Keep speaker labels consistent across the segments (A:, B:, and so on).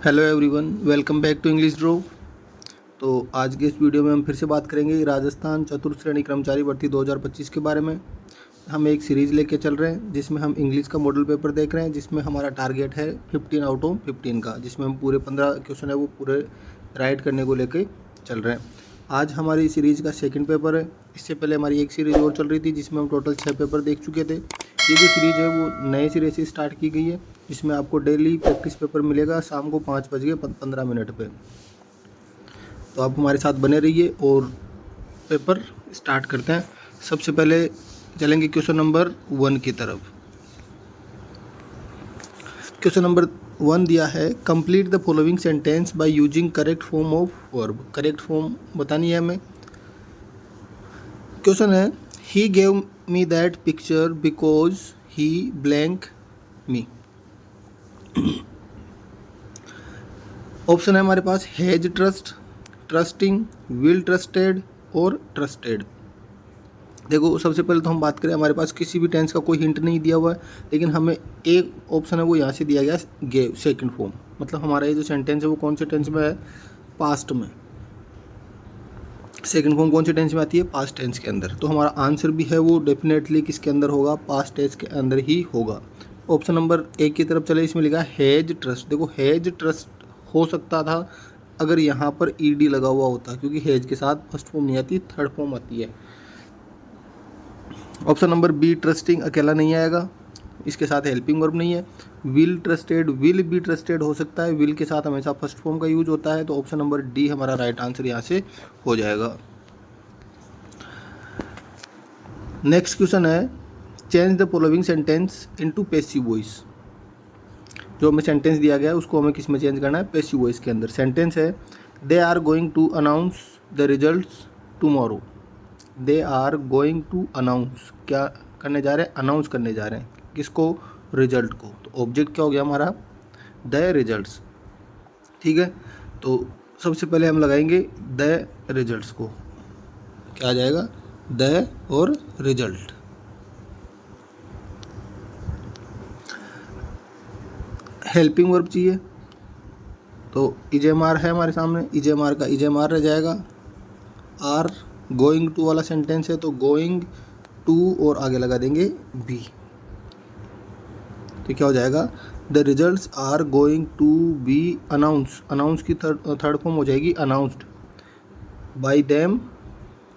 A: Hello everyone, welcome back to English draw. तो आज के इस वीडियो में हम फिर से बात करेंगे राजस्थान चतुर्थ श्रेणी कर्मचारी भर्ती 2025 के बारे में। हम एक सीरीज़ लेके चल रहे हैं जिसमें हम इंग्लिश का मॉडल पेपर देख रहे हैं, जिसमें हमारा टारगेट है 15 आउट ऑफ 15 का, जिसमें हम पूरे 15 क्वेश्चन है वो पूरे राइट करने को लेके चल रहे हैं। आज हमारी सीरीज़ का सेकंड पेपर है। इससे पहले हमारी एक सीरीज़ और चल रही थी जिसमें हम टोटल 6 पेपर देख चुके थे। ये जो सीरीज़ है वो नए सिरे से स्टार्ट की गई है, जिसमें आपको डेली प्रैक्टिस पेपर मिलेगा शाम को 5:15 पे। तो आप हमारे साथ बने रहिए और पेपर स्टार्ट करते हैं। सबसे पहले चलेंगे क्वेश्चन नंबर 1 की तरफ। क्वेश्चन नंबर 1 दिया है, complete the following sentence by using correct form of verb. Correct form बतानी है हमें। क्वेश्चन है, he gave me that picture because he blank me. Option है हमारे पास has trust, trusting, will trusted और ट्रस्टेड। देखो सबसे पहले तो हम बात करें, हमारे पास किसी भी टेंस का कोई हिंट नहीं दिया हुआ है, लेकिन हमें एक ऑप्शन है वो यहाँ से दिया गया है गेव, सेकंड फॉर्म। मतलब हमारा ये जो सेंटेंस है वो कौन से टेंस में है? पास्ट में। सेकंड फॉर्म कौन से टेंस में आती है? पास्ट टेंस के अंदर। तो हमारा आंसर भी है वो डेफिनेटली किसके अंदर होगा? पास्ट टेंस के अंदर ही होगा। ऑप्शन नंबर 1 की तरफ चले, इसमें लिखा हैज ट्रस्ट। देखो हैज ट्रस्ट हो सकता था अगर यहाँ पर ईडी लगा हुआ होता, क्योंकि हैज के साथ फर्स्ट फॉर्म नहीं आती, थर्ड फॉर्म आती है। ऑप्शन नंबर बी ट्रस्टिंग अकेला नहीं आएगा, इसके साथ हेल्पिंग वर्ब नहीं है। Will trusted, will be trusted हो सकता है, विल के साथ हमेशा फर्स्ट फॉर्म का यूज होता है। तो ऑप्शन नंबर डी हमारा राइट आंसर यहाँ से हो जाएगा। नेक्स्ट क्वेश्चन है, change the following sentence into passive voice. जो हमें सेंटेंस दिया गया है उसको हमें किस में चेंज करना है? पैसिव वॉइस के अंदर। सेंटेंस है, they are going to announce the results tomorrow. They are going to announce, क्या करने जा रहे हैं? अनाउंस करने जा रहे हैं। किसको? रिजल्ट को। तो ऑब्जेक्ट क्या हो गया हमारा? The results. ठीक है, तो सबसे पहले हम लगाएंगे द रिजल्ट्स को। क्या आ जाएगा? द और रिजल्ट। हेल्पिंग वर्ब चाहिए, तो इजेमार है हमारे सामने, इजेमार का इजेमार रह जाएगा। आर गोइंग टू वाला सेंटेंस है तो गोइंग टू और आगे लगा देंगे बी। तो क्या हो जाएगा? The results are going to be announce. Announce की थर्ड फॉर्म हो जाएगी अनाउंस्ड बाय देम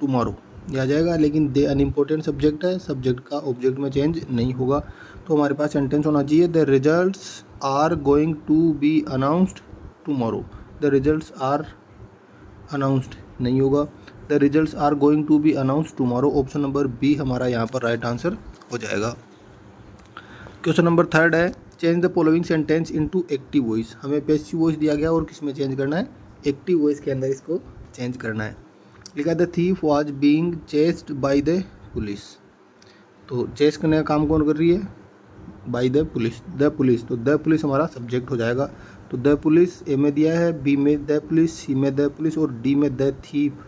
A: टुमारो, ये आ जाएगा। लेकिन दे अनइम्पोर्टेंट सब्जेक्ट है, सब्जेक्ट का ऑब्जेक्ट में चेंज नहीं होगा। तो हमारे पास सेंटेंस होना चाहिए, the results are going to be announced tomorrow. The results are announced नहीं होगा, the results are going to be announced tomorrow. Option number B हमारा यहाँ पर राइट आंसर हो जाएगा। क्वेश्चन नंबर 3 है, change the following sentence into active voice. हमें passive voice दिया गया और किस में चेंज करना है? एक्टिव वॉइस के अंदर इसको चेंज करना है। लिखा the thief was being chased by the police. तो चेस करने का काम कौन कर रही है? By the police, the police. तो द पुलिस हमारा सब्जेक्ट हो जाएगा। तो द पुलिस ए में दिया है, बी में द पुलिस, सी में द पुलिस और डी में द थीफ।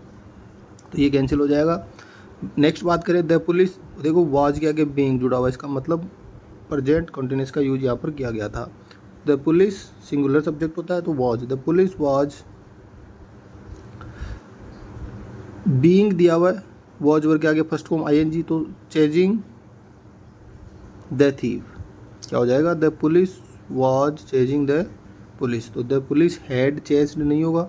A: तो ये कैंसिल हो जाएगा। नेक्स्ट बात करें द पुलिस, देखो वाज के आगे बीइंग जुड़ा हुआ, इसका मतलब प्रेजेंट कंटिन्यूस का यूज यहाँ पर किया गया था। द पुलिस सिंगुलर सब्जेक्ट होता है तो was, the police was. Being दिया हुआ है, वॉज वर्ग के आगे फर्स्ट फॉर्म आईएनजी, तो चेजिंग द थीफ। क्या हो जाएगा? The police was chasing the police. तो द पुलिस हैड चेस्ड नहीं होगा,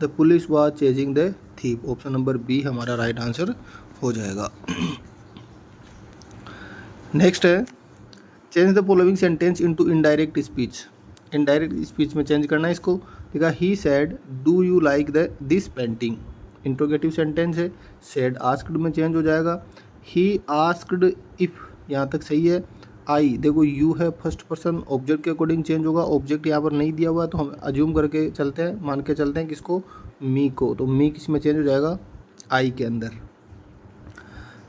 A: the police was chasing the thief. Option number B हमारा राइट आंसर हो जाएगा। नेक्स्ट है, change the following sentence into indirect speech. Indirect speech में change करना है इसको। देखा, he said do you like the this painting. Interrogative sentence है, सेड आस्क्ड में चेंज हो जाएगा। ही आस्क्ड इफ़, यहाँ तक सही है। आई, देखो यू है फर्स्ट पर्सन, ऑब्जेक्ट के अकॉर्डिंग चेंज होगा। ऑब्जेक्ट यहाँ पर नहीं दिया हुआ है तो हम अज्यूम करके चलते हैं, मान के चलते हैं किसको? मी को। तो मी किस में चेंज हो जाएगा? आई के अंदर।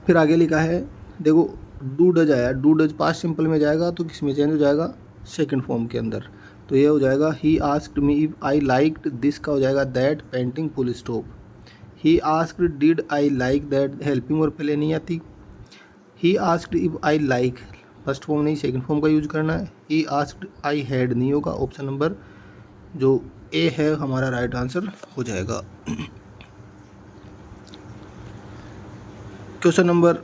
A: फिर आगे लिखा है, देखो डू डज आया, डू डज पास्ट सिंपल में जाएगा तो किस में चेंज हो जाएगा? सेकंड फॉर्म के अंदर। तो ये हो जाएगा, ही asked me if I liked this का हो जाएगा that painting full stop. He asked did I like that, helping verb पहले नहीं आती। He asked if I like, first form नहीं सेकंड फॉर्म का यूज करना है। ही आस्क्ड आई हैड नहीं होगा, ऑप्शन नंबर जो ए है हमारा राइट आंसर हो जाएगा। क्वेश्चन नंबर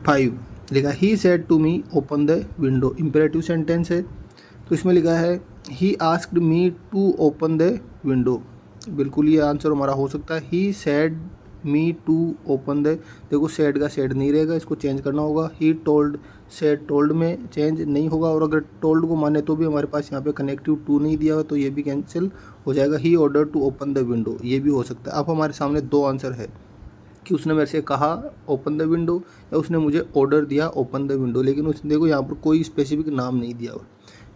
A: 5 लिखा he said to me open the window, imperative sentence है। तो इसमें लिखा है he asked me to open the window, बिल्कुल ये आंसर हमारा हो सकता है। He said me to open the, देखो सेड का सेड नहीं रहेगा, इसको चेंज करना होगा। ही टोल्ड, सेड टोल्ड में चेंज नहीं होगा, और अगर टोल्ड को माने तो भी हमारे पास यहाँ पे कनेक्टिव टू नहीं दिया हुआ, तो ये भी कैंसिल हो जाएगा। He order to open the window, ये भी हो सकता है। अब हमारे सामने दो आंसर है कि उसने मेरे से कहा ओपन द विंडो या उसने मुझे ऑर्डर दिया ओपन द विंडो, लेकिन उसने देखो यहाँ पर कोई स्पेसिफिक नाम नहीं दिया हुआ।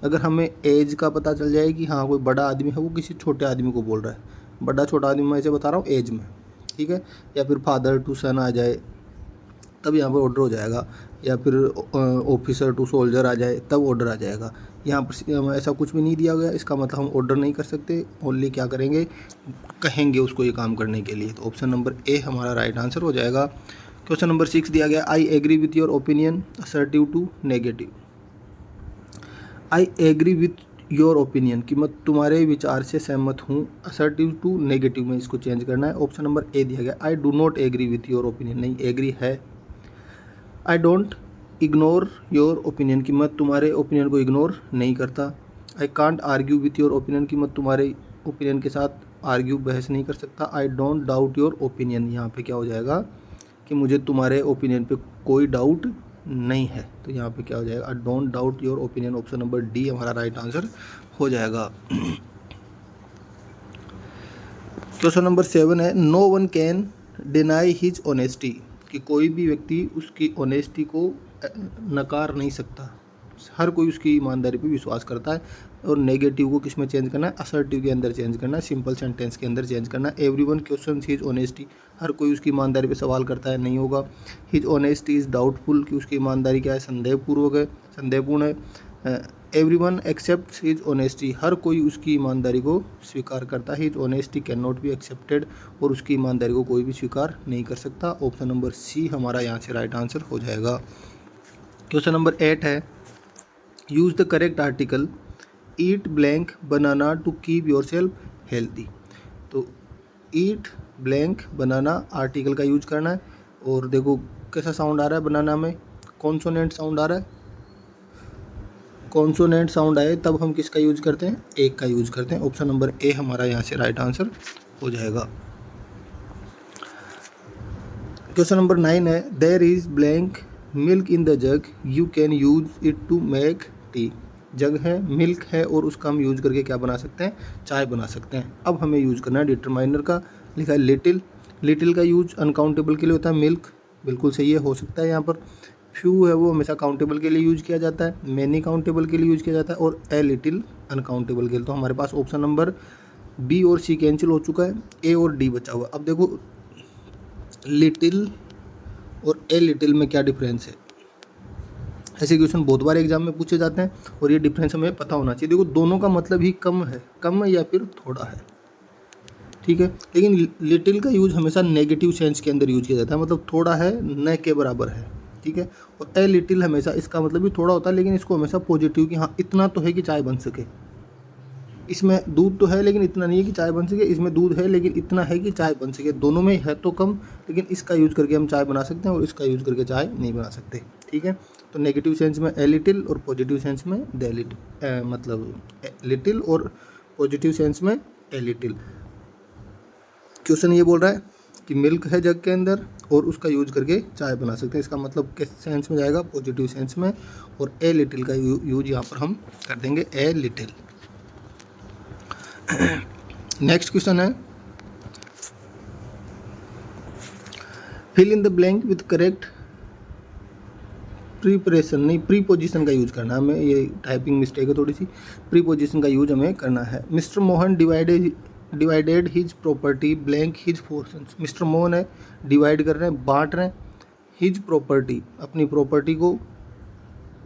A: अगर हमें एज का पता चल जाए कि हाँ कोई बड़ा आदमी है, वो किसी छोटे आदमी को बोल रहा है, बड़ा छोटा आदमी मैं ऐसे बता रहा हूँ एज में, ठीक है, या फिर फादर टू सन आ जाए तब यहाँ पर ऑर्डर हो जाएगा, या फिर ऑफिसर टू सोल्जर आ जाए तब ऑर्डर आ जाएगा। यहाँ पर ऐसा कुछ भी नहीं दिया गया, इसका मतलब हम ऑर्डर नहीं कर सकते, ओनली क्या करेंगे, कहेंगे उसको ये काम करने के लिए। तो ऑप्शन नंबर ए हमारा राइट आंसर हो जाएगा। क्वेश्चन नंबर 6 दिया गया I agree with your opinion assertive to negative. I agree with your opinion कि मैं तुम्हारे विचार से सहमत हूँ, असर्टिव टू नेगेटिव में इसको चेंज करना है। ऑप्शन नंबर ए दिया गया I do not agree with your opinion, नहीं एग्री है। I don't ignore your opinion कि मैं तुम्हारे ओपिनियन को इग्नोर नहीं करता। I can't argue with your opinion कि मैं तुम्हारे ओपिनियन के साथ आर्ग्यू बहस नहीं कर सकता। आई डोंट डाउट योर ओपिनियन, यहाँ पे क्या हो जाएगा कि मुझे तुम्हारे ओपिनियन पे कोई डाउट नहीं है, तो यहाँ पे क्या हो जाएगा, I don't doubt your opinion. Option number D हमारा राइट आंसर हो जाएगा। क्वेश्चन नंबर 7 है no one can deny his honesty कि कोई भी व्यक्ति उसकी ऑनेस्टी को नकार नहीं सकता, हर कोई उसकी ईमानदारी पे विश्वास करता है। और नेगेटिव को किस में चेंज करना है, असर्टिव के अंदर चेंज करना है, सिंपल सेंटेंस के अंदर चेंज करना है। एवरीवन क्वेश्चंस हिज ऑनेस्टी, हर कोई उसकी ईमानदारी पे सवाल करता है, नहीं होगा। हिज ऑनेस्टी इज़ डाउटफुल कि उसकी ईमानदारी क्या है, संदेहपूर्वक है, संदेहपूर्ण है। एवरीवन एक्सेप्ट हिज ऑनेस्टी, हर कोई उसकी ईमानदारी को स्वीकार करता है। His honesty can not be accepted, और उसकी ईमानदारी को कोई भी स्वीकार नहीं कर सकता। ऑप्शन नंबर सी हमारा यहाँ से राइट आंसर हो जाएगा। क्वेश्चन नंबर 8 है use the correct article eat blank banana to keep yourself healthy. तो ईट ब्लैंक बनाना आर्टिकल का यूज करना है, और देखो कैसा साउंड आ रहा है बनाना में, कॉन्सोनेंट साउंड आ रहा है। कॉन्सोनेंट साउंड आए तब हम किसका यूज करते हैं, एक का यूज करते हैं। ऑप्शन नंबर ए हमारा यहाँ से राइट आंसर हो जाएगा। क्वेश्चन नंबर 9 है there is blank milk in the jug you can use it to make tea. Jug है, मिल्क है, और उसका हम यूज करके क्या बना सकते हैं, चाय बना सकते हैं। अब हमें यूज करना है डिटरमाइनर का, लिखा है लिटिल। लिटिल का यूज अनकाउंटेबल के लिए होता है, मिल्क बिल्कुल सही है, हो सकता है यहाँ पर। फ्यू है वो हमेशा काउंटेबल के लिए यूज किया जाता है, मैनी काउंटेबल के लिए यूज किया जाता है, और ए लिटिल अनकाउंटेबल के लिए। तो हमारे पास ऑप्शन नंबर बी और सी कैंसिल हो चुका है, ए और डी बचा हुआ। अब देखो लिटिल और ए लिटिल में क्या डिफरेंस है, ऐसे क्वेश्चन बहुत बार एग्जाम में पूछे जाते हैं, और ये डिफरेंस हमें पता होना चाहिए। देखो दोनों का मतलब ही कम है, कम या फिर थोड़ा है, ठीक है। लेकिन लिटिल का यूज हमेशा नेगेटिव सेंस के अंदर यूज किया जाता है, मतलब थोड़ा है न के बराबर है, ठीक है। और ए लिटिल हमेशा इसका मतलब भी थोड़ा होता है, लेकिन इसको हमेशा पॉजिटिव कि हाँ इतना तो है कि चाय बन सके। इसमें दूध तो है लेकिन इतना नहीं है कि चाय बन सके, इसमें दूध है लेकिन इतना है कि चाय बन सके। दोनों में है तो कम, लेकिन इसका यूज़ करके हम चाय बना सकते हैं और इसका यूज़ करके चाय नहीं बना सकते, ठीक है। तो नेगेटिव सेंस में ए लिटिल और पॉजिटिव सेंस में दे लिटिल, मतलब लिटिल और पॉजिटिव सेंस में ए लिटिल। क्वेश्चन ये बोल रहा है कि मिल्क है जग के अंदर और उसका यूज करके चाय बना सकते हैं, इसका मतलब किस सेंस में जाएगा, पॉजिटिव सेंस में। और ए लिटिल का यूज यहाँ पर हम कर देंगे, ए लिटिल। नेक्स्ट क्वेश्चन है fill in the blank with correct preparation, नहीं प्रीपोजिशन का यूज करना है हमें, ये टाइपिंग मिस्टेक है थोड़ी सी, प्रीपोजिशन का यूज हमें करना है। Mister Mohan divided his property blank his four sons. Mister Mohan है, डिवाइड कर रहे हैं, बांट रहे हैं, हिज प्रॉपर्टी अपनी प्रॉपर्टी को,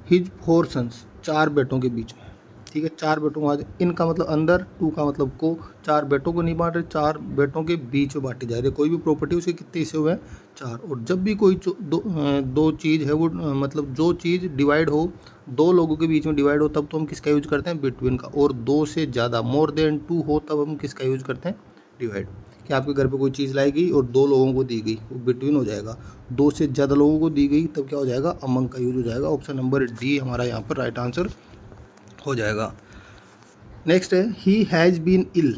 A: हिज फोर सन्स चार बेटों के बीच में, ठीक है। 4 बेटों को इन का मतलब अंदर, टू का मतलब को, 4 बेटों को नहीं बांट रहे, 4 बेटों के बीच में बांटी जा रही है। कोई भी प्रॉपर्टी उसके कितने हिस्से हुए हैं, 4। और जब भी कोई दो चीज़ है वो मतलब जो चीज़ डिवाइड हो, 2 लोगों के बीच में डिवाइड हो, तब तो हम किसका यूज करते हैं, बिटवीन का। और 2 से ज़्यादा, मोर देन 2 हो, तब हम किसका यूज करते हैं, डिवाइड। कि आपके घर पे कोई चीज़ लाई गई और 2 लोगों को दी गई, वो बिटवीन हो जाएगा। 2 से ज़्यादा लोगों को दी गई तब क्या हो जाएगा, अमंग का यूज हो जाएगा। ऑप्शन नंबर डी हमारा यहाँ पर राइट आंसर हो जाएगा। नेक्स्ट है he has been ill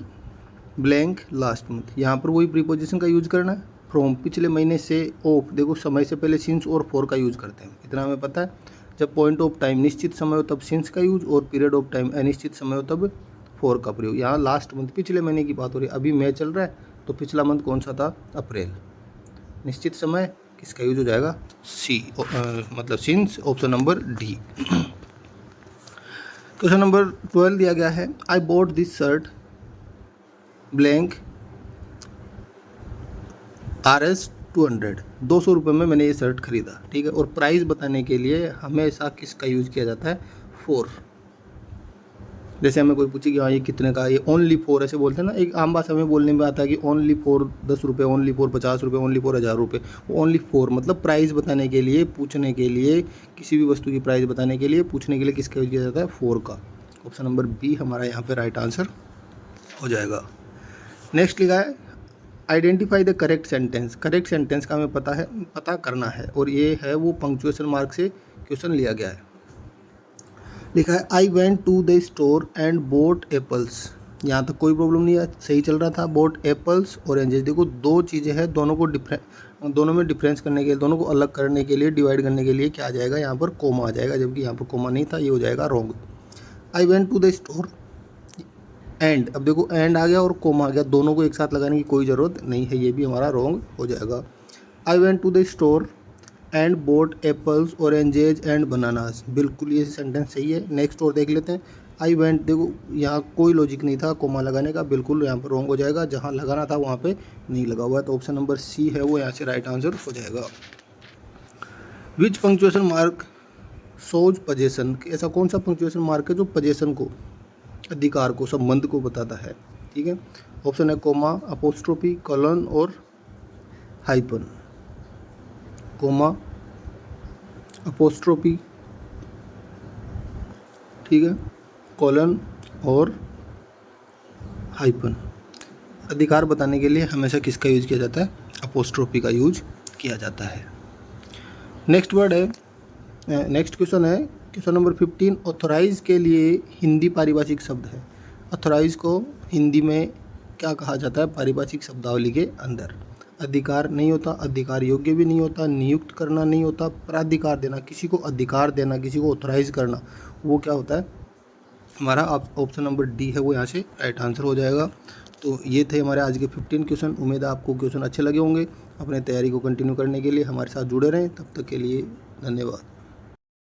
A: blank last month. यहाँ पर वही प्रीपोजिशन का यूज करना है। फ्रॉम पिछले महीने से, ऑफ देखो समय से पहले सिंस और फॉर का यूज करते हैं, इतना हमें पता है। जब पॉइंट ऑफ टाइम निश्चित समय हो तब सिंस का यूज, और पीरियड ऑफ टाइम अनिश्चित समय हो तब फॉर का प्रयोग। यहाँ लास्ट मंथ पिछले महीने की बात हो रही है, अभी मई चल रहा है तो पिछला मंथ कौन सा था, अप्रैल। निश्चित समय किसका यूज हो जाएगा, सी मतलब since. Option number D. Question number 12 दिया गया है, I bought this shirt blank RS 200, 200 रुपये में मैंने ये शर्ट खरीदा, ठीक है। और प्राइस बताने के लिए हमेशा किसका यूज़ किया जाता है, 4। जैसे हमें कोई पूछे कि हाँ ये कितने का, ये ओनली 4 ऐसे बोलते हैं ना। एक आम भाषा में बोलने में आता है कि ओनली 4 10 रुपये, ओनली 4 50 रुपये, ओनली 4 1000 रुपये। ओनली 4 मतलब प्राइस बताने के लिए, पूछने के लिए, किसी भी वस्तु की प्राइस बताने के लिए, पूछने के लिए किसका यूज किया जाता है, 4 का। ऑप्शन नंबर बी हमारा यहाँ पे राइट आंसर हो जाएगा। नेक्स्ट लिखा है identify the correct sentence. Correct sentence का हमें पता करना है, और ये है वो पंक्चुएशन मार्क से क्वेश्चन लिया गया है। लिखा है I went to the store and bought apples. यहाँ तक कोई प्रॉब्लम नहीं है, सही चल रहा था। बोट एप्पल्स ऑरेंजेस, देखो 2 चीज़ें हैं, दोनों में डिफरेंस करने के लिए, दोनों को अलग करने के लिए, डिवाइड करने के लिए क्या आ जाएगा, यहाँ पर कोमा आ जाएगा, जबकि यहाँ पर कोमा नहीं था, ये हो जाएगा wrong. I went to the store and, अब देखो एंड आ गया और कोमा आ गया, दोनों को एक साथ लगाने की कोई ज़रूरत नहीं है, ये भी हमारा रॉन्ग हो जाएगा। I went to the store and bought apples oranges and bananas, बिल्कुल ये सेंटेंस सही है। नेक्स्ट और देख लेते हैं। आई वेंट, देखो यहाँ कोई लॉजिक नहीं था कोमा लगाने का, बिल्कुल यहाँ पर रॉन्ग हो जाएगा, जहाँ लगाना था वहाँ पे नहीं लगा हुआ है, तो ऑप्शन नंबर सी है वो यहाँ से राइट आंसर हो जाएगा। विच पंक्चुएशन मार्क सोज पोजेशन, ऐसा कौन सा पंक्चुएशन मार्क है जो पोजेशन को, अधिकार को, संबंध को बताता है, ठीक है। ऑप्शन है कोमा, अपोस्ट्रोफी, कॉलन और हाइपन। कोमा, अपोस्ट्रोफी, ठीक है, कॉलन और हाइपन। अधिकार बताने के लिए हमेशा किसका यूज किया जाता है, अपोस्ट्रोफी का यूज किया जाता है। नेक्स्ट वर्ड है, नेक्स्ट क्वेश्चन है क्वेश्चन नंबर 15। ऑथोराइज के लिए हिंदी पारिभाषिक शब्द है। ऑथोराइज को हिंदी में क्या कहा जाता है, पारिभाषिक शब्दावली के अंदर। अधिकार नहीं होता, अधिकार योग्य भी नहीं होता, नियुक्त करना नहीं होता, प्राधिकार देना, किसी को अधिकार देना, किसी को ऑथोराइज करना, वो क्या होता है, हमारा ऑप्शन नंबर डी है वो यहाँ से राइट आंसर हो जाएगा। तो ये थे हमारे आज के 15 क्वेश्चन। उम्मीद है आपको क्वेश्चन अच्छे लगे होंगे। अपने तैयारी को कंटिन्यू करने के लिए हमारे साथ जुड़े रहें। तब तक के लिए धन्यवाद।